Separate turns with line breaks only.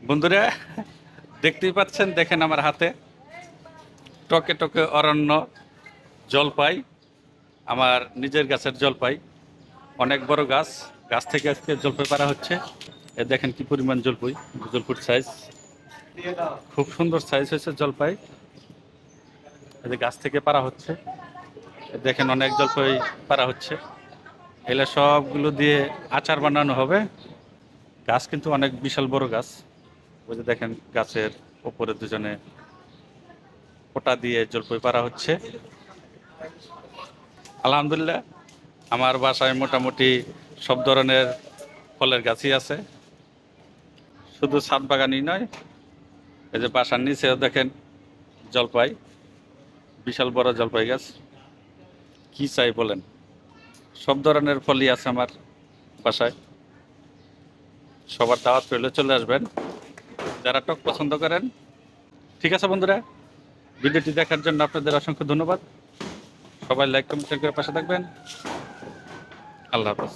বন্ধুরা দেখতেই পাচ্ছেন, দেখেন আমার হাতে টকে টকে অরণ্য জলপাই, আমার নিজের গাছের জলপাই। অনেক বড় গাছ, গাছ থেকে আজকে জলপাই পাড়া হচ্ছে। এ দেখেন কি পরিমাণ জলপাই, জলপুর সাইজ, খুব সুন্দর সাইজ হয়েছে জলপাই। এই যে গাছ থেকে পাড়া হচ্ছে, দেখেন অনেক জলপাই পাড়া হচ্ছে। এগুলো সবগুলো দিয়ে আচার বানানো হবে। গাছ কিন্তু অনেক বিশাল বড় গাছ। ওই যে দেখেন গাছের উপরে দুজনে ওটা দিয়ে জলপাই পাড়া হচ্ছে। আলহামদুলিল্লাহ, আমার বাসায় মোটামুটি সব ধরনের ফলের গাছই আছে, শুধু ছাদ বাগানই নয়। এই যে বাসার নিচেও দেখেন জলপাই, বিশাল বড় জলপাই গাছ। কি চাই বলেন, সব ধরনের ফলই আছে আমার বাসায়। সবার দাওয়াত রইলে চলে আসবেন যারা টক পছন্দ করেন। ঠিক আছে বন্ধুরা, ভিডিওটি দেখার জন্য আপনাদের অসংখ্য ধন্যবাদ। সবাই লাইক কমেন্ট শেয়ার করে পাশে থাকবেন। আল্লাহ হাফেজ।